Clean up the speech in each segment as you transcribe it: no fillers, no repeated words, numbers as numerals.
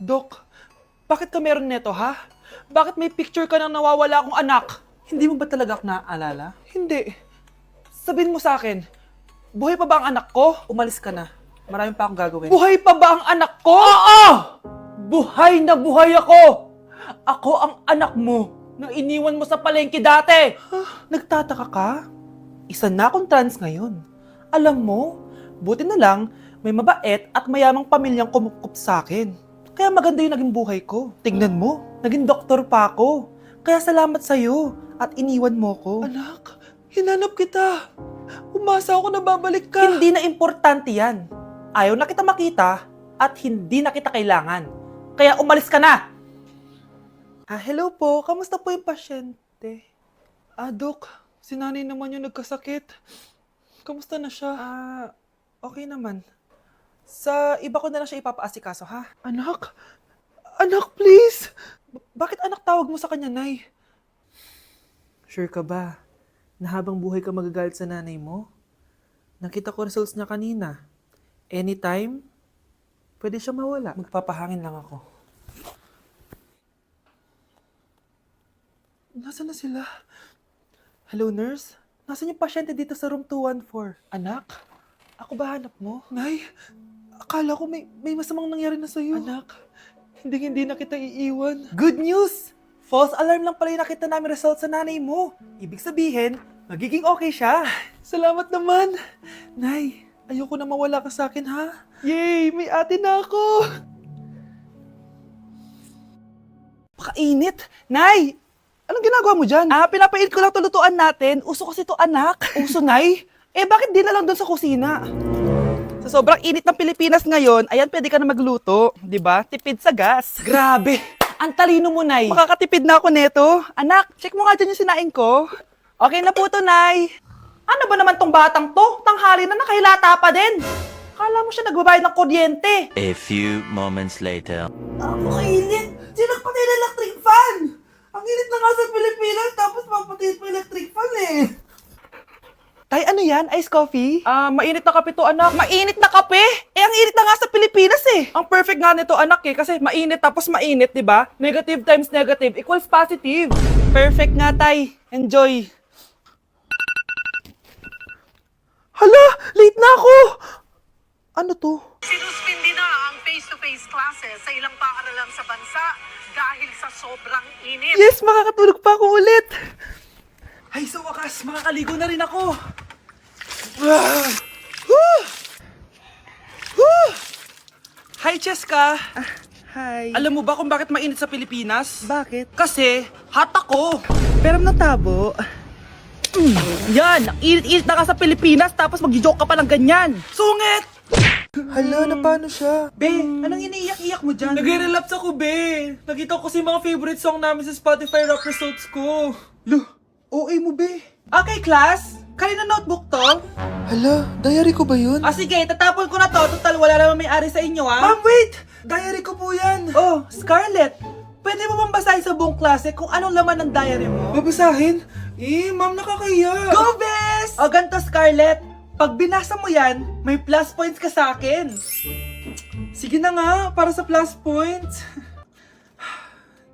Dok, bakit ka meron neto, ha? Bakit may picture ka ng nawawala akong anak? Hindi mo ba talaga ako naaalala? Hindi. Sabihin mo sa akin, buhay pa ba ang anak ko? Umalis ka na. Marami pa akong gagawin. Buhay pa ba ang anak ko? Oo! Buhay na buhay ako! Ako ang anak mo na iniwan mo sa palengke dati! Nagtataka ka? Isa na akong trans ngayon. Alam mo, buti na lang, may mabait at mayamang pamilyang kumukup sa akin. Kaya maganda yung naging buhay ko. Tingnan mo, naging doktor pa ako. Kaya salamat sa'yo at iniwan mo ko. Anak, hinanap kita. Umasa ako na babalik ka. Hindi na importante yan. Ayaw na kita makita at hindi na kita kailangan. Kaya umalis ka na! Hello po. Kamusta po yung pasyente? Dok, si nanay naman yung nagkasakit. Kamusta na siya? Okay naman. Sa iba ko na lang siya ipapaasikaso, ha? Anak? Anak, please! Bakit anak tawag mo sa kanya, Nay? Sure ka ba na habang buhay ka magagalit sa nanay mo? Nakita ko results niya kanina. Anytime, pwede siya mawala. Magpapahangin lang ako. Nasaan na sila? Hello, nurse? Nasaan yung pasyente dito sa room 214? Anak? Ako ba hanap mo? Nay, akala ko may masamang nangyari na sa'yo. Anak, hindi na kita iiwan. Good news! False alarm lang pala yung nakita namin result sa nanay mo. Ibig sabihin, magiging okay siya. Salamat naman. Nay, ayoko na mawala ka sa akin, ha? Yay! May ate na ako! Pakainit! Nay! Anong ginagawa mo dyan? Pinapainit ko lang tulutuan natin. Uso kasi to, anak. Uso, Nay? Bakit di na lang doon sa kusina? Sa sobrang init ng Pilipinas ngayon, ayan, pwede ka na magluto. Di ba? Tipid sa gas. Grabe! Ang talino mo, Nay. Makakatipid na ako neto. Anak, check mo nga dyan yung sinaing ko. Okay na po to, Nay. Ano ba naman tong batang to? Tanghali na nakahilata pa din. Kala mo siya nagbabayad ng kuryente. A few moments later. Ang init! Sinagpatay na electric fan! Ang init na nga sa Pilipinas, tapos papatayin pa electric fan eh. Tay, ano yan? Ice coffee? Mainit na kape to, anak. Mainit na kape? Ang init na nga sa Pilipinas eh. Ang perfect nga nito, anak eh, kasi mainit tapos mainit, di ba? Negative times negative equals positive. Perfect nga, Tay. Enjoy. Hala! Late na ako! Ano to? Sinuspindi na ang face-to-face classes sa ilang paaralan sa bansa dahil sa sobrang init. Yes, makakatulog pa ako ulit. Ay, sa wakas, makakaligo na rin ako. Hi, Cheska. Hi. Alam mo ba kung bakit mainit sa Pilipinas? Bakit? Kasi, hot ako. Pero ng tabo. Yan, ang init-init na ka sa Pilipinas tapos mag-joke ka pa ng ganyan. Sungit! Hala, na paano siya? Be, anong iniiyak-iyak mo dyan? Nagre-relapse ako, be. Nakita ko kasi mga favorite song namin sa Spotify rap results ko. OA mo, be. Okay, class. Kanina notebook to? Hala, diary ko ba yun? Sige, tatapon ko na to. Total, wala naman may-ari sa inyo, ha? Ma'am, wait! Diary ko po yan. Oh, Scarlett. Pwede mo bang basahin sa buong klase kung anong laman ng diary mo? Babasahin? Ma'am, nakakaya. Go, Bes! O, ganito, Scarlett. Pag binasa mo yan, may plus points ka sa akin. Sige na nga, para sa plus points.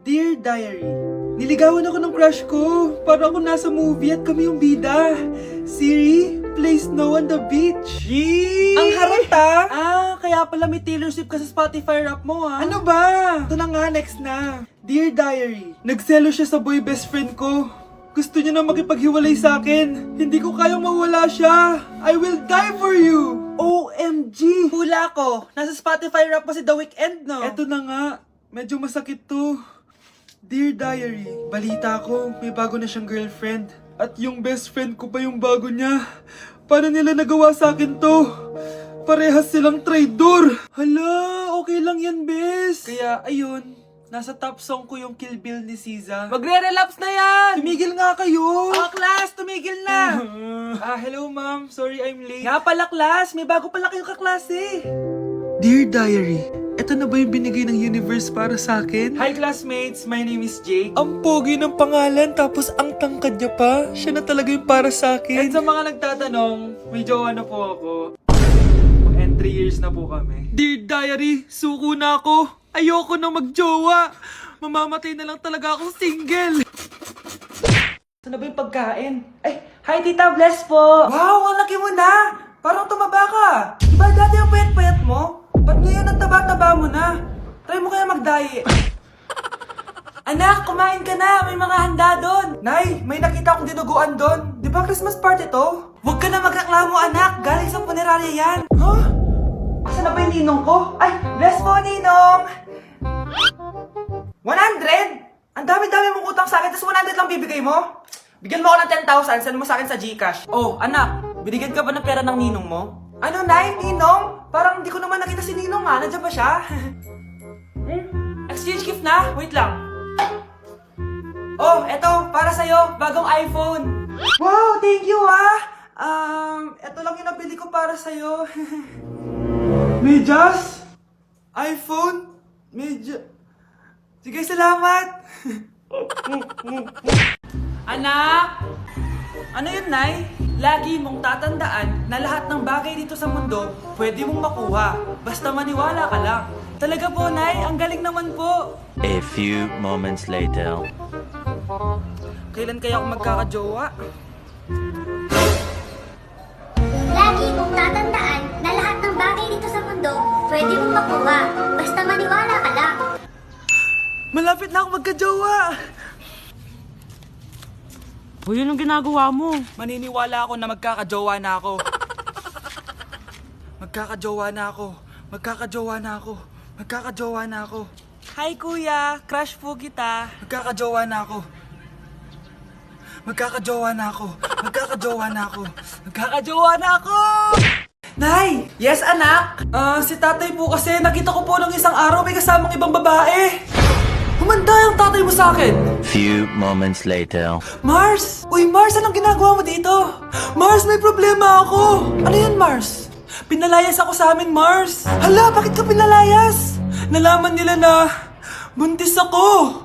Dear Diary, niligawan ako ng crush ko. Para ako nasa movie at kami yung bida. Siri, play Snow on the Beach. Yee! Ang harata! Kaya pala may Taylor Swift ka sa Spotify rap mo, ha? Ano ba? Ito na nga, next na. Dear Diary, nagselo siya sa boy best friend ko. Gusto niya na makipaghiwalay sa akin. Hindi ko kayang mawala siya. I will die for you. OMG! Hula ko. Nasa Spotify rap pa si The Weeknd, no? Eto na nga. Medyo masakit to. Dear Diary, balita ko, may bago na siyang girlfriend. At yung best friend ko pa yung bago niya. Paano nila nagawa sa akin to? Parehas silang traidor. Hala, okay lang yan, bes. Kaya, ayun, nasa top song ko yung Kill Bill ni SZA. Magre-relapse na yan! Tumigil nga kayo! Class, tumigil na! Hello ma'am, sorry I'm late. Nga pala, class, may bago pala kayong kaklase. Dear Diary, eto na ba yung binigay ng universe para sa akin? Hi, classmates. My name is Jake. Ang pogi ng pangalan, tapos ang tangkad niya pa. Siya na talaga yung para sa And akin. sa mga nagtatanong, may jowa na po ako. And 3 years na po kami. Dear Diary, suko na ako. Ayoko na magjowa. Mamamatay na lang talaga akong single. Saan na ba yung pagkain? Ay, hi Tita Bless po! Wow, ang laki mo na! Parang tumaba ka. Diba dati ang payat-payat mo? Ba't ngayon ang taba-taba mo na? Try mo kaya mag-diet. Anak, kumain ka na! May mga handa doon! Nay, may nakita akong dinuguan doon. Di ba Christmas party to? Huwag ka na magreklamo anak! Galing sa punerarya yan! Huh? Asa na ba yung ninong ko? Ay, bless po ninong! 100? Ang dami-dami mong utang sa akin, tapos 100 lang bibigay mo? Bigyan mo ako ng 10,000, send mo sa akin sa GCash. Oh, anak, binigyan ka ba ng pera ng ninong mo? Ano, Nay? Ninong? Parang hindi ko naman nakita si ninong nga. Nandiyan ba siya? Exchange gift na? Wait lang. Oh, eto, para sa'yo, bagong iPhone. Wow, thank you eto lang yung nabili ko para sa'yo. Medyas? iPhone? Sige, salamat! Anak! Ano yun, Nay? Lagi mong tatandaan na lahat ng bagay dito sa mundo pwede mong makuha. Basta maniwala ka lang. Talaga po, Nay. Ang galing naman po. A few moments later. Kailan kaya ako magkakajowa? Lagi mong tatandaan na lahat ng bagay dito sa mundo pwede mong makuha. Basta maniwala ka lang. Malapit na ako magkajowa! O yun ang ginagawa mo. Maniniwala ako na magkakajowa na ako. Magkakajowa na ako. Magkakajowa na ako. Magkakajowa na ako. Hi kuya, crush po kita. Magkakajowa na ako. Magkakajowa na ako. Magkakajowa na ako. Magkakajowa na ako! Nay! Yes, anak? Si tatay po kasi nakita ko po ng isang araw may kasamang ibang babae. Humanda yung tatay mo sa akin. Few moments later. Mars! Uy, Mars, anong ginagawa mo dito? Mars, may problema ako! Ano yan, Mars? Pinalayas ako sa amin, Mars! Hala, bakit ka pinalayas? Nalaman nila na buntis ako!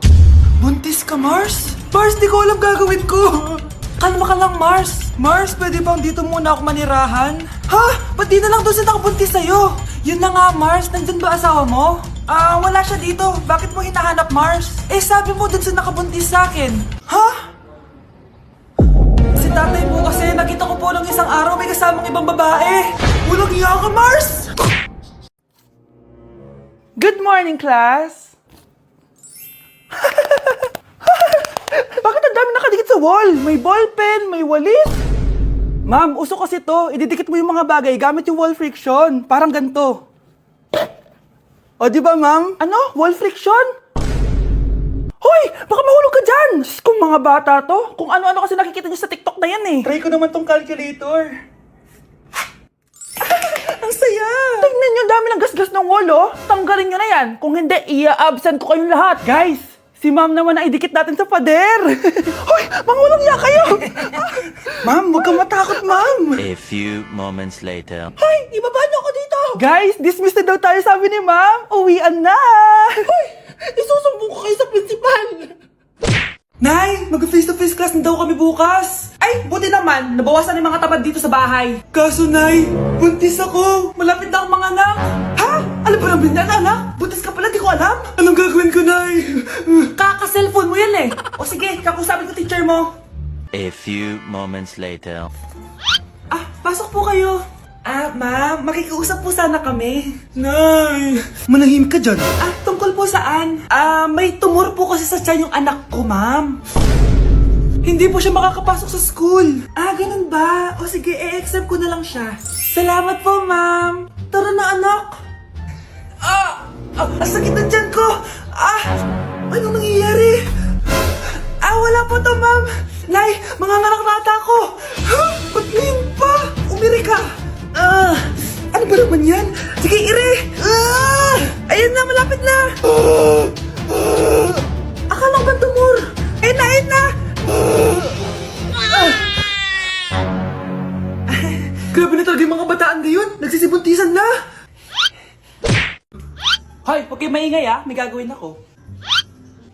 Buntis ka, Mars? Mars, di ko alam gagawin ko! Kalma ka lang, Mars! Mars, pwede bang dito muna ako manirahan? Ha? Ba't di na lang doon sa nakabuntis sa'yo? Yun na nga, Mars. Nandun ba asawa mo? Wala siya dito. Bakit mo hinahanap, Mars? Eh, sabi mo dun sa nakabuntis sa akin. Ha? Si tatay mo kasi nakita ko po ng isang araw may kasamang ibang babae. Walang iya ka, Mars! Good morning, class! Bakit ang dami nakadikit sa wall? May ballpen, may walis. Ma'am, uso kasi to. Ididikit mo yung mga bagay gamit yung wall friction. Parang ganito. O, di ba, ma'am? Ano? Wall friction? Hoy! Baka mahulog ka dyan! Kung mga bata to, kung ano-ano kasi nakikita niyo sa TikTok na yan eh. Try ko naman tong calculator. Ang saya! Tingnan niyo, dami ng gasgas ng wall, oh. Tanggalin niyo na yan. Kung hindi, i-absent ko kayong lahat. Guys, si ma'am naman na idikit natin sa pader. Hoy! Mangulong niya kayo! Ma'am, huwag kang matakot, ma'am. A few moments later. Hoy! Ibaba niyo ako dito! Guys, dismiss na daw tayo sabi ni ma'am. Uwian na! Hoy! Isusumbong ko kayo sa principal! Nay! Mag-face-to-face class na daw kami bukas! Ay! Buti naman! Nabawasan yung mga tabad dito sa bahay. Kaso, Nay, buntis ako. Malapit na akong mga anak! Ha? Alam ba namin yan, anak? Buntis ka pala, di ko alam! Anong gagawin ko, Nay? Kaka-cellphone mo yan eh! O sige, kakusapin ko teacher mo. A few moments later. Pasok po kayo. Ma'am, makikiusap po sana kami. Nay, manahimik ka dyan. Tungkol po saan? May tumor po kasi sa tiyan yung anak ko, ma'am. Hindi po siya makakapasok sa school. Ganun ba? O sige, i-exempt ko na lang siya. Salamat po, ma'am. Tara na, anak. Ang sakit ng tiyan ko. Anong nangyayari? Wala po to, ma'am. Nay, mga nata ko. Ba't ngayon pa? Umiri ka. Ano ba naman yan? Sige, ire! Ayun na, malapit na! Akala ko ba tumor? Ayun na! Grabe na talaga yung mga bataan ngayon. Nagsisibuntisan na. Hoy, huwag kayo maingay may gagawin ako.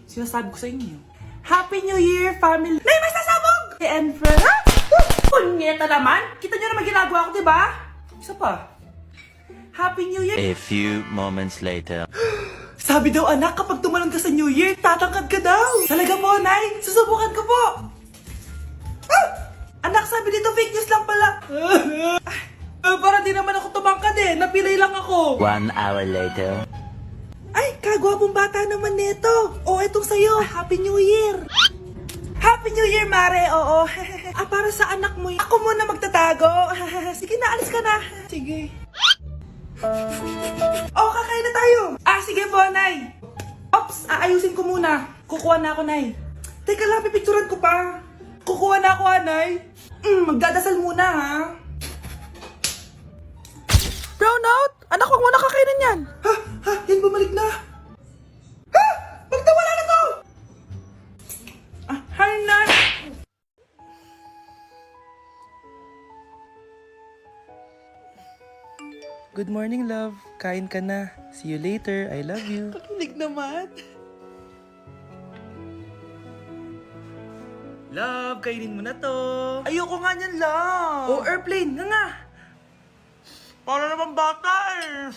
Sinasabi ko sa inyo. Happy New Year, family! Nay, may sasabog! And friends. Punyeta naman! Kita nyo naman ginagawa ko, diba? Isa pa. Happy New Year! A few moments later. Sabi daw anak, kapag tumalon ka sa New Year, tatangkad ka daw. Talaga po, Nay? Susubukan ko po. Anak, sabi dito fake news lang pala. Para di naman ako tumangkad eh. Napilay lang ako. 1 hour later. Ay, kagwapong bata naman nito. O, etong sa'yo. Happy New Year. Happy New Year, Mare. Oo. Para sa anak mo. Ako muna magtatago. Sige na, alis ka na. Sige. Kakain na tayo. Sige po, Nay. Ops, aayusin ko muna. Kukuha na ako, Nay. Teka lang, pipicturan ko pa. Kukuha na ako, Nay. Magdadasal muna, ha? Brownout! Anak, wag mo na kakainin yan! Yan bumalik na! Bakit nawala na to? Hi, Nan! Good morning, love. Kain ka na. See you later. I love you. Kakilig naman. Love, kainin mo na to. Ayoko nga niyan, love. Airplane. Nga. Para naman bata eh.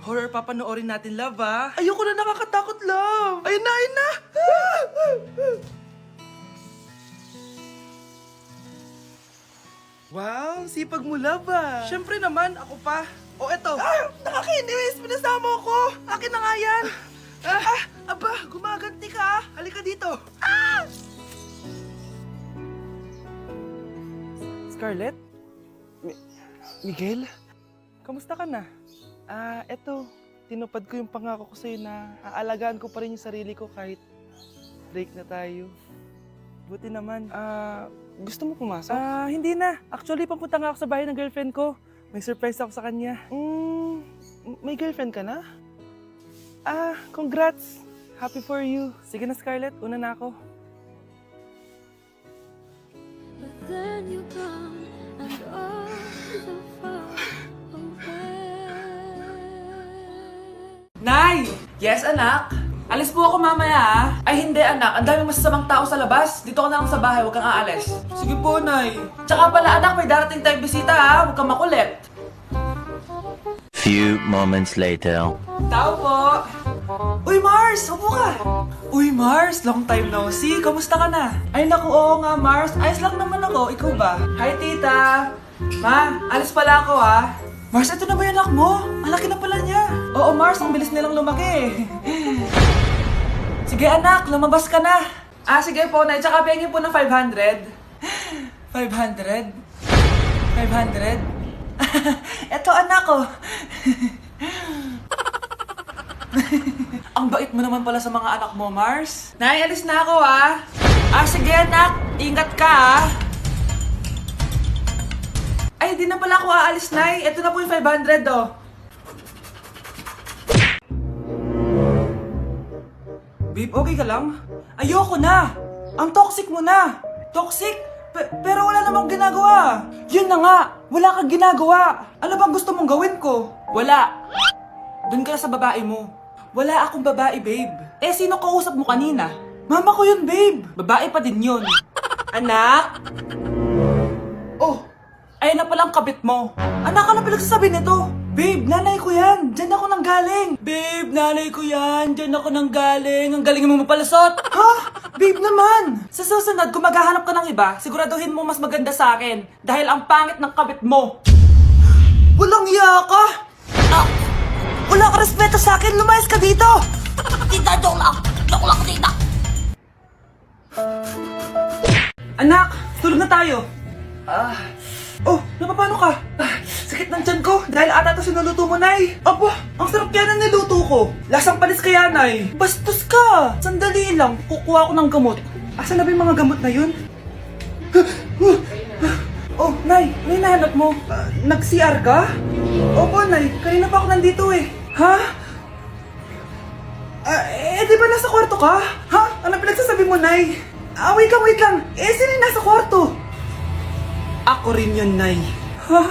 Horror papanoorin natin, love, ha? Ayoko na, nakakatakot, love. Ayun na, ayun na. Wow, sipag mo, love, ah. Siyempre naman, ako pa. Eto. Nakakainis, pinasama ko. Akin na nga yan. Aba, gumaganti ka. Halika dito. Scarlett? Miguel? Kamusta ka na? Eto, tinupad ko yung pangako ko sa'yo na aalagaan ko pa rin yung sarili ko kahit break na tayo. Buti naman. Gusto mo pumasok? Hindi na. Actually, papunta nga ako sa bahay ng girlfriend ko. May surprise ako sa kanya. May girlfriend ka na? Congrats. Happy for you. Sige na, Scarlett. Una na ako. But then you come and all so far away. Nay! Yes, anak? Alis po ako mamaya, ha? Ay, hindi, anak. Ang daming masasamang tao sa labas. Dito ka na lang sa bahay. Huwag kang aalis. Sige po, Nay. Tsaka pala, anak, may darating tayong bisita, ha? Huwag kang makulit. Few moments later. Tao po. Uy, Mars! Upo ka! Uy, Mars! Long time no see. Kamusta ka na? Ay, naku, oo nga, Mars. Ayos lang naman ako. Ikaw ba? Hi, tita. Ma, alis pala ako, ha? Mars, ito na ba yung anak mo? Ang laki na pala niya. Oo, Mars. Ang bilis nilang lumaki. Sige, anak. Lumabas ka na. Sige po, Nay. Tsaka pengin po ng 500. 500? 500? Eto, anak ko. Ang bait mo naman pala sa mga anak mo, Mars. Nay, alis na ako, ha? Sige, anak. Ingat ka, ha? Ay, di na pala ako aalis, Nay. Ito na po yung 500, oh. Babe, okay ka lang? Ayoko na! Ang toxic mo na! Toxic? Pero wala namang ginagawa. Yun na nga, wala kang ginagawa. Ano bang gusto mong gawin ko? Wala. Doon ka na sa babae mo. Wala akong babae, babe. Sino kausap mo kanina? Mama ko yun, babe. Babae pa din yun. Anak? Ayun na palang kabit mo. Anak, ano pinagsasabi nito? Babe, nanay ko yan. Diyan ako nang galing. Babe, nanay ko yan. Diyan ako nang galing. Ang galing mo mapalasot. Ha? Babe naman. Sa susunod, kung maghahanap ka ng iba, siguraduhin mo mas maganda sa akin. Dahil ang pangit ng kabit mo. Walang iya ka. Wala ka respeto sa akin. Lumayas ka dito. Tita, joke lang. Joke lang, tita. Anak, tulog na tayo. Napapano ka? Sakit ng tiyan ko dahil ata ito sinuluto mo, Nay. Aba, ang sarap kaya ng niluto ko. Lasang panis kaya, Nay. Bastos ka. Sandali lang, kukuha ko ng gamot. Asan na ba yung mga gamot na yun? Nay, ano yung nahanap mo? Nag-CR ka? Opo, Nay. Kanina pa ako nandito eh. Ha? Di ba nasa kwarto ka? Ha? Ano pinagsasabi mo, Nay? Wait lang. Sino yung nasa kwarto? Ako rin yun, Nay. Ha?